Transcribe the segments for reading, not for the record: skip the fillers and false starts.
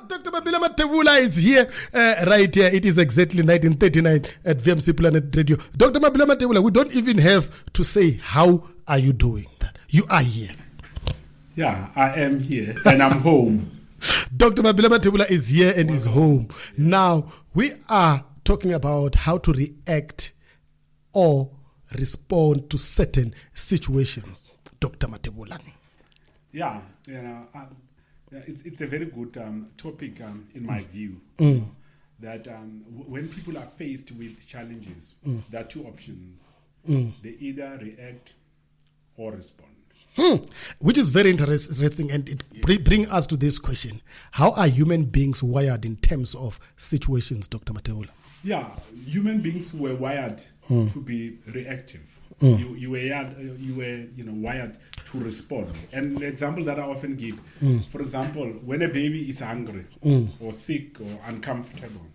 Dr. Mabila Mathebulula is here, right here. It is exactly 1939 at VMC Planet Radio. Dr. Mabila Mathebulula, we don't even have to say, how are you doing? You are here. Yeah, I am here and I'm home. Dr. Mabila Mathebulula is here and is home. Now, we are talking about how to react or respond to certain situations. Dr. Mathebulula. Yeah, it's a very good topic in my view. That when people are faced with challenges, there are two options. They either react or respond. Which is very interesting, and it brings us to this question. How are human beings wired in terms of situations, Dr. Mathebulula? Yeah, human beings were wired to be reactive. You were wired to respond. And the example that I often give, for example, when a baby is hungry or sick or uncomfortable,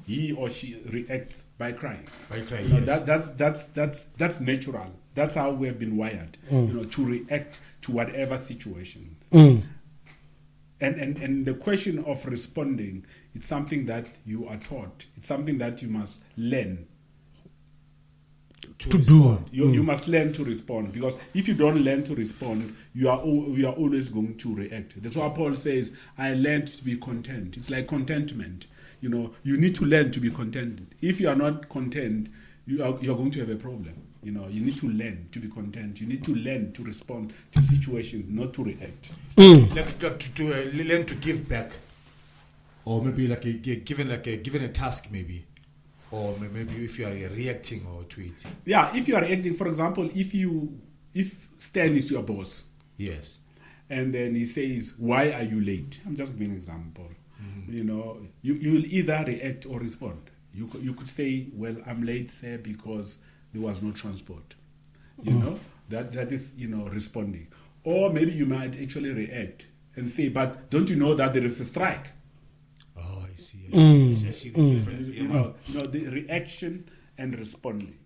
he or she reacts by crying. Yes. That's natural. That's how we have been wired, to react to whatever situation. And the question of responding, it's something that you are taught. It's something that you must learn to do. You must learn to respond, because if you don't learn to respond, you are always going to react. That's why Paul says, I learned to be content. It's like contentment. You need to learn to be content. If you are not content, you are going to have a problem. You need to learn to be content. You need to learn to respond to situations, not to react. To learn to give back, or maybe given a task, maybe, or maybe if you are reacting or to it. Yeah, if you are reacting, for example, if Stan is your boss, yes, and then he says, "Why are you late?" I'm just giving an example. You'll either react or respond. You could say, "Well, I'm late, sir, because there was no transport." That is responding. Or maybe you might actually react and say, "But don't you know that there is a strike?" Oh, I see the difference. The reaction and responding.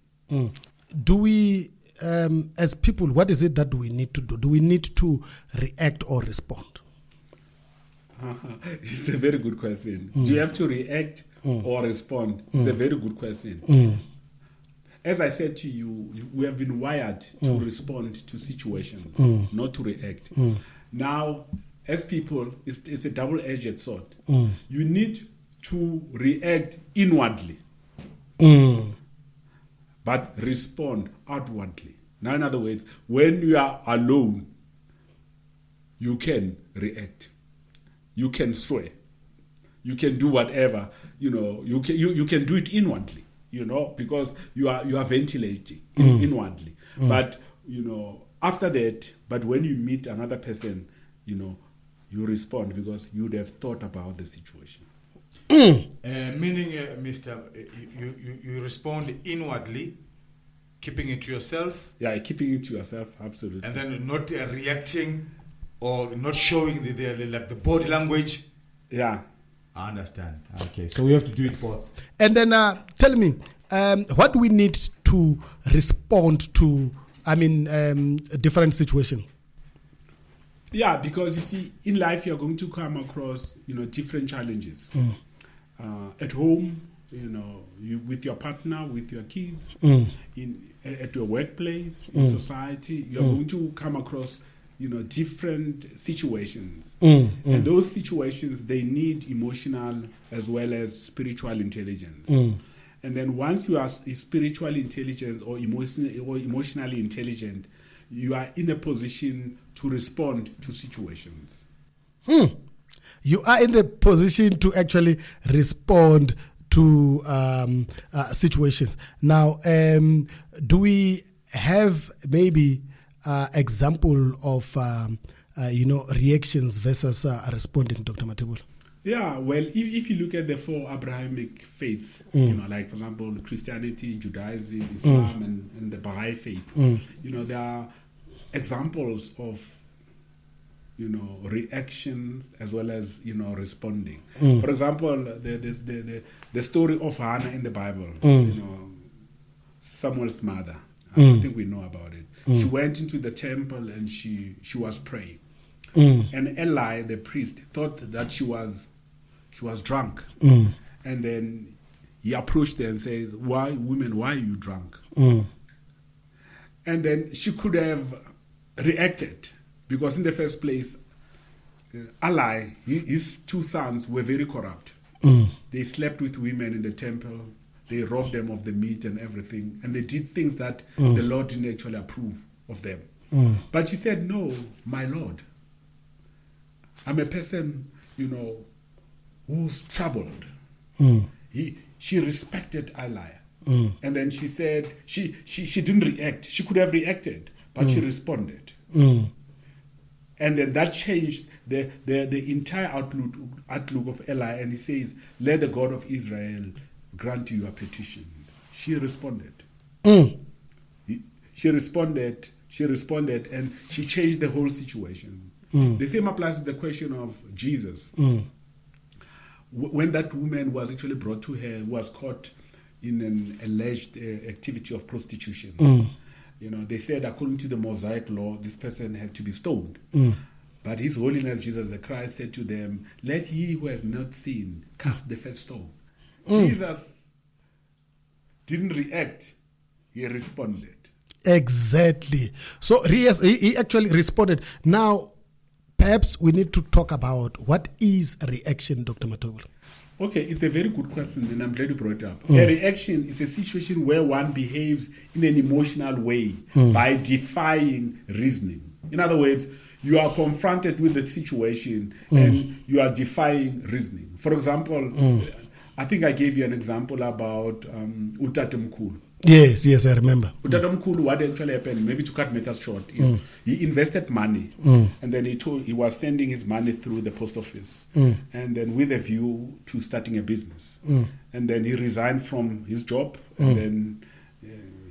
Do we, as people, what is it that we need to do? Do we need to react or respond? It's a very good question. Do you have to react or respond? It's a very good question. As I said to you, we have been wired to respond to situations, not to react. Now, as people, it's a double-edged sword. You need to react inwardly, but respond outwardly. Now, in other words, when you are alone, you can react. You can swear. You can do whatever. You can do it inwardly. Because you are ventilating inwardly. But, after that, but when you meet another person, you respond because you'd have thought about the situation. Meaning, Mr., you respond inwardly, keeping it to yourself. Yeah, keeping it to yourself, absolutely. And then not reacting or not showing the body language. Yeah. I understand. Okay, so we have to do it both. And then tell me, what do we need to respond to, different situations? Yeah, because you see, in life you're going to come across, different challenges. At home, you with your partner, with your kids, at your workplace, in society, you're going to come across different situations. And those situations, they need emotional as well as spiritual intelligence. And then once you are spiritually intelligent or emotionally intelligent, you are in a position to respond to situations. You are in the position to actually respond to situations. Now, do we have maybe example of reactions versus responding, Dr. Mathebulula? Yeah, well, if you look at the four Abrahamic faiths, like for example Christianity, Judaism, Islam, and the Baha'i faith, there are examples of reactions as well as responding. For example, the story of Hannah in the Bible, Samuel's mother. I think we know about it. She went into the temple and she was praying. and Eli, the priest, thought that she was drunk. And then he approached her and says, why are you drunk? And then she could have reacted, because in the first place, Eli, his two sons were very corrupt. They slept with women in the temple. They robbed them of the meat and everything. And they did things that the Lord didn't actually approve of them. But she said, no, my Lord, I'm a person, who's troubled. She respected Eli. And then she said, she didn't react. She could have reacted, but she responded. And then that changed the entire outlook of Eli. And he says, let the God of Israel grant you your petition. She responded. She responded, and she changed the whole situation. The same applies to the question of Jesus. When that woman was actually brought to her, was caught in an alleged activity of prostitution. They said, according to the Mosaic law, this person had to be stoned. But His Holiness Jesus the Christ said to them, let he who has not sinned cast the first stone. Jesus didn't react, he responded. Exactly. So he actually responded. Now, perhaps we need to talk about what is a reaction, Dr. Mathebulula. Okay, it's a very good question, and I'm glad you brought it up. A reaction is a situation where one behaves in an emotional way by defying reasoning. In other words, you are confronted with the situation and you are defying reasoning. For example, I think I gave you an example about Utatemkhulu. Yes, I remember. Utatemkhulu, what actually happened, maybe to cut matters short, is he invested money and then he was sending his money through the post office and then with a view to starting a business. And then he resigned from his job and then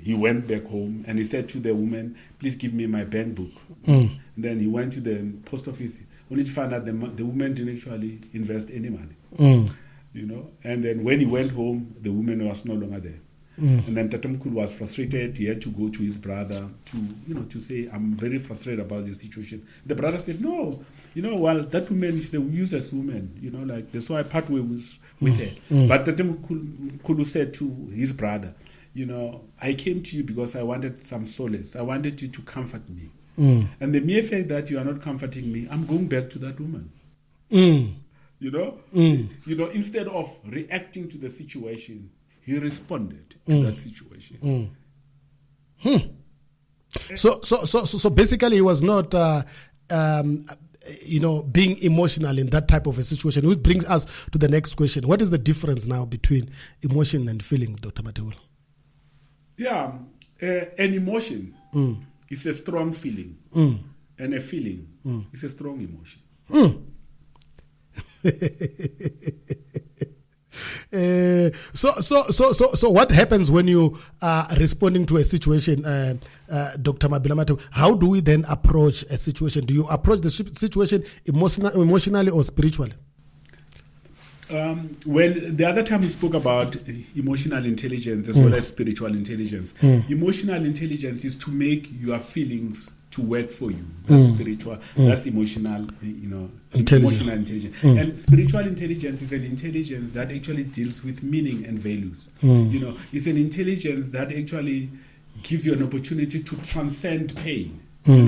he went back home and he said to the woman, please give me my bank book. And then he went to the post office only to find out the woman didn't actually invest any money. And then when he went home, the woman was no longer there. And then Tatamkhulu was frustrated. He had to go to his brother to say, I'm very frustrated about this situation. The brother said, no, well, that woman is a useless woman, that's why I part ways with her. But Tatamkhulu said to his brother, I came to you because I wanted some solace. I wanted you to comfort me. And the mere fact that you are not comforting me, I'm going back to that woman. Instead of reacting to the situation, he responded to that situation. So basically, he was not, being emotional in that type of a situation. Which brings us to the next question: what is the difference now between emotion and feeling, Dr. Mathebulula? Yeah, an emotion is a strong feeling, and a feeling is a strong emotion. So what happens when you are responding to a situation, Dr. Mabila Mathebulula? How do we then approach a situation? Do you approach the situation emotionally or spiritually? Well, the other time we spoke about emotional intelligence as well as spiritual intelligence. Emotional intelligence is to make your feelings to work for you. That's spiritual. That's emotional, emotional intelligence. And spiritual intelligence is an intelligence that actually deals with meaning and values. It's an intelligence that actually gives you an opportunity to transcend pain. In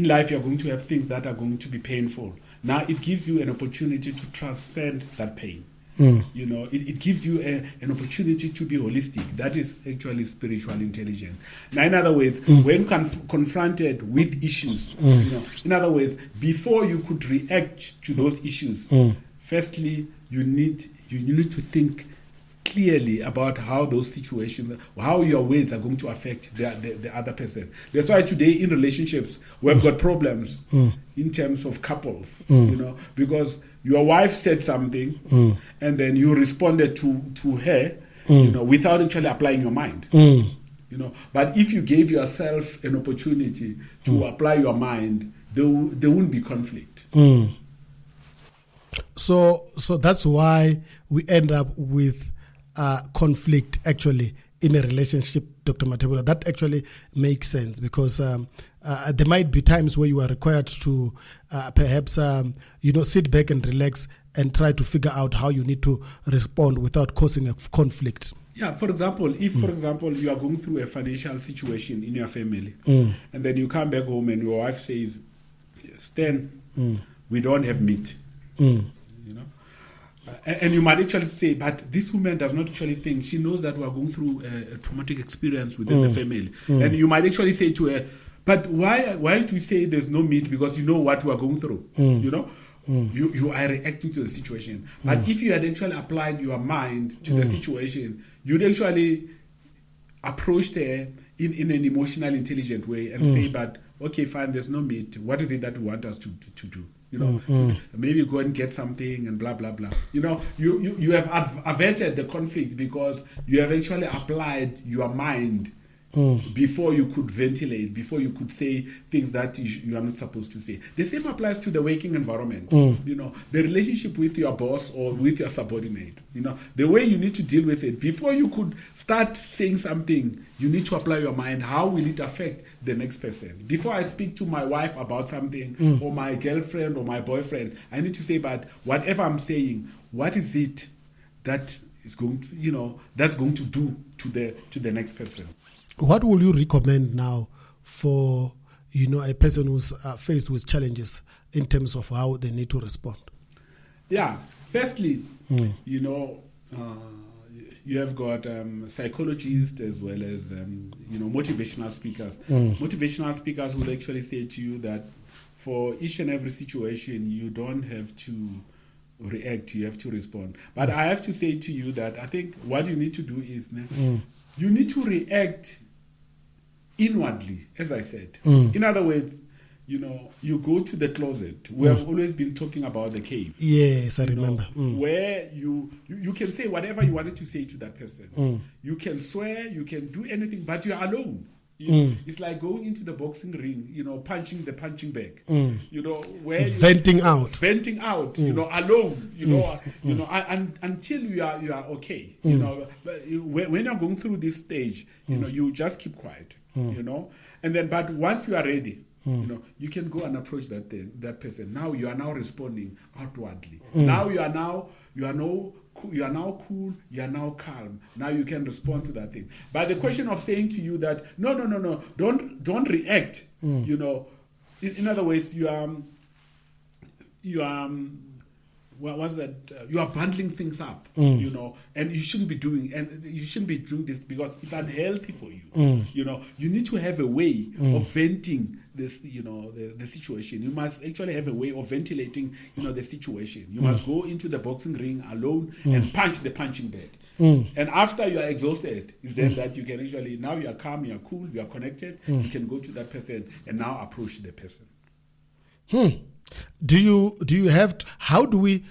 life you're going to have things that are going to be painful. Now it gives you an opportunity to transcend that pain. It gives you an opportunity to be holistic. That is actually spiritual intelligence. Now, in other words, when confronted with issues, in other words, before you could react to those issues, firstly, you need to think clearly about how those situations, how your words are going to affect the other person. That's why today in relationships we've got problems in terms of couples, because your wife said something and then you responded to her, without actually applying your mind. But if you gave yourself an opportunity to apply your mind, there wouldn't be conflict. So that's why we end up with conflict actually in a relationship, Dr. Mathebulula, that actually makes sense, because there might be times where you are required to perhaps sit back and relax and try to figure out how you need to respond without causing a conflict. Yeah, for example, if, for example, you are going through a financial situation in your family, and then you come back home and your wife says, Stan, we don't have meat, and you might actually say, but this woman does not actually think, she knows that we are going through a traumatic experience within the family. And you might actually say to her, but why do you say there's no meat? Because you know what we are going through, You are reacting to the situation. But if you had actually applied your mind to the situation, you'd actually approach her in an emotional, intelligent way and say, but okay, fine, there's no meat. What is it that you want us to do? Maybe go and get something and blah, blah, blah. You have averted the conflict because you have actually applied your mind before you could ventilate, before you could say things that you are not supposed to say. The same applies to the working environment. The relationship with your boss or with your subordinate. The way you need to deal with it. Before you could start saying something, you need to apply your mind. How will it affect the next person? Before I speak to my wife about something, or my girlfriend or my boyfriend, I need to say, but whatever I'm saying, what is it that is going to, that's going to do to the next person? What will you recommend now for, a person who's faced with challenges in terms of how they need to respond? Yeah. Firstly, you have got psychologists as well as, motivational speakers. Motivational speakers will actually say to you that for each and every situation, you don't have to react, you have to respond. But I have to say to you that I think what you need to do is you need to react inwardly, as I said. In other words, you go to the closet. We have always been talking about the cave. Yes, I remember. Where you can say whatever you wanted to say to that person. You can swear, you can do anything, but you're alone. It's like going into the boxing ring, punching the punching bag. Where venting out, alone. Until you are okay. When you're going through this stage, you just keep quiet. And then, but once you are ready, you can go and approach that person. Now you are now responding outwardly. Now you are now cool, you are now calm. Now you can respond to that thing. But the question of saying to you that no, don't react. In other words, you are what's that? You are bundling things up, and you shouldn't be doing this because it's unhealthy for you. You need to have a way of venting this, the situation. You must actually have a way of ventilating, the situation. You must go into the boxing ring alone and punch the punching bag. And after you are exhausted, is then that you can actually, now you are calm, you are cool, you are connected. You can go to that person and now approach the person. Do you have to, how do we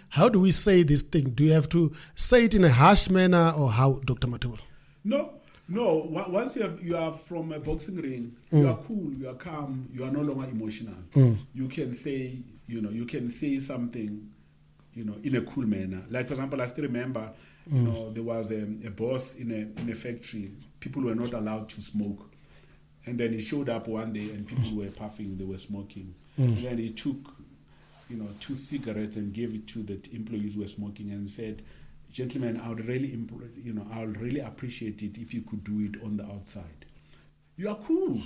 say this thing? Do you have to say it in a harsh manner, or how, Dr. Mathebulula? No. Once you are from a boxing ring, you are cool, you are calm, you are no longer emotional. You can say, you can say something, in a cool manner. Like, for example, I still remember, there was a boss in a factory. People were not allowed to smoke, and then he showed up one day, and people were puffing, they were smoking, and then he took 2 cigarettes and gave it to the employees who were smoking and said, "Gentlemen, I would really appreciate it if you could do it on the outside." You are cool.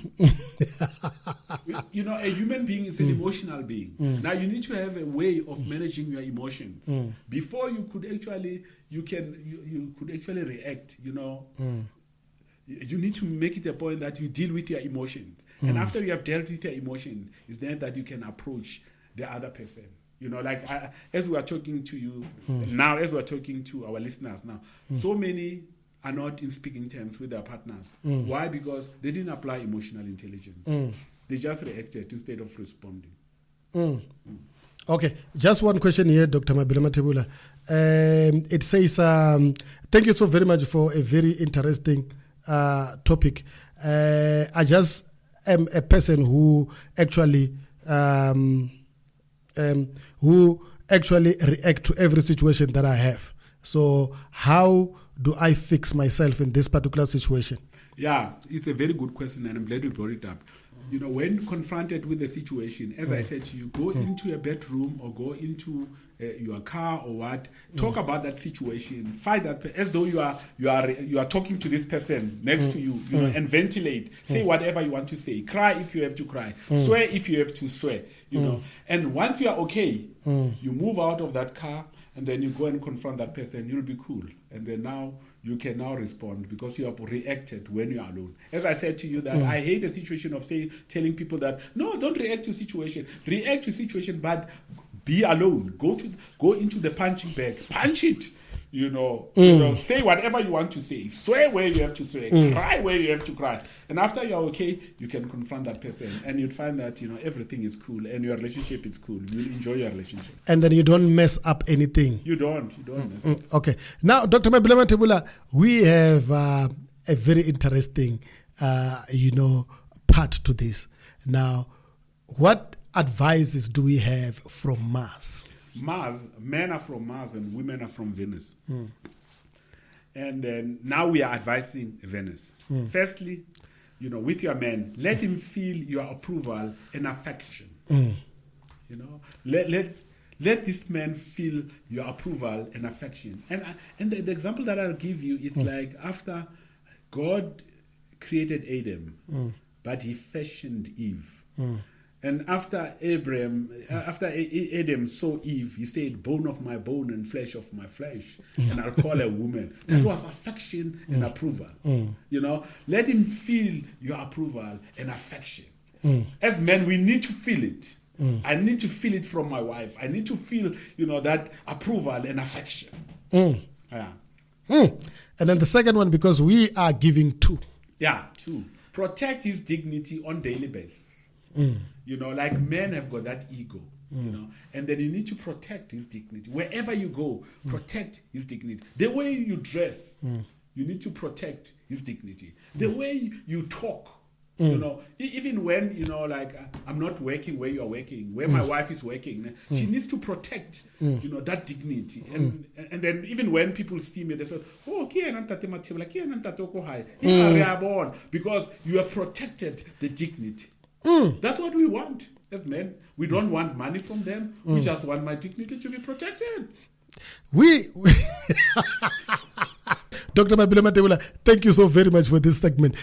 A human being is an emotional being. Now you need to have a way of managing your emotions before you could actually you could actually react. You need to make it a point that you deal with your emotions, and after you have dealt with your emotions, is then that you can approach the other person. As we are talking to you now, as we are talking to our listeners now, so many are not in speaking terms with their partners. Why? Because they didn't apply emotional intelligence. They just reacted instead of responding. Okay, just one question here, Dr. Mabila Mathebulula. It says, thank you so very much for a very interesting topic. I just am a person who actually react to every situation that I have. So how do I fix myself in this particular situation? Yeah, it's a very good question, and I'm glad you brought it up. You know, when confronted with the situation, as I said to you, go into a bedroom or go into your car or what. Talk about that situation. Find that as though you are talking to this person next to you. You know, and ventilate. Say whatever you want to say. Cry if you have to cry. Swear if you have to swear. You know, and once you are okay, you move out of that car and then you go and confront that person. You'll be cool, and then now you can now respond because you have reacted when you are alone. As I said to you, that I hate the situation of telling people that no, don't react to situation. React to situation, but be alone. Go into the punching bag. Punch it. You know, say whatever you want to say. Swear where you have to swear. Cry where you have to cry. And after you're okay, you can confront that person, and you'd find that everything is cool, and your relationship is cool. You'll enjoy your relationship. And then you don't mess up anything. You don't mess up. Okay. Now, Dr. Mabila Mathebulula, we have a very interesting, part to this. Now, what advices do we have from Mars? Mars, men are from Mars and women are from Venus. And then now we are advising Venus. Firstly, with your man, let him feel your approval and affection. Let this man feel your approval and affection. And the example that I'll give you is like after God created Adam, but he fashioned Eve. And after Adam saw Eve, he said, bone of my bone and flesh of my flesh, and I'll call her woman. That was affection and approval. Let him feel your approval and affection. As men, we need to feel it. I need to feel it from my wife. I need to feel, that approval and affection. Yeah. And then the second one, because we are giving two. Yeah, two. Protect his dignity on daily basis. Like men have got that ego, and then you need to protect his dignity. Wherever you go, protect his dignity. The way you dress, you need to protect his dignity. The way you talk, even when, I'm not working where you are working, where my wife is working, she needs to protect, that dignity. And then even when people see me, they say, oh, because you have protected the dignity. That's what we want as men. We don't want money from them. We just want my dignity to be protected. Dr. Mabila Mathebulula, thank you so very much for this segment.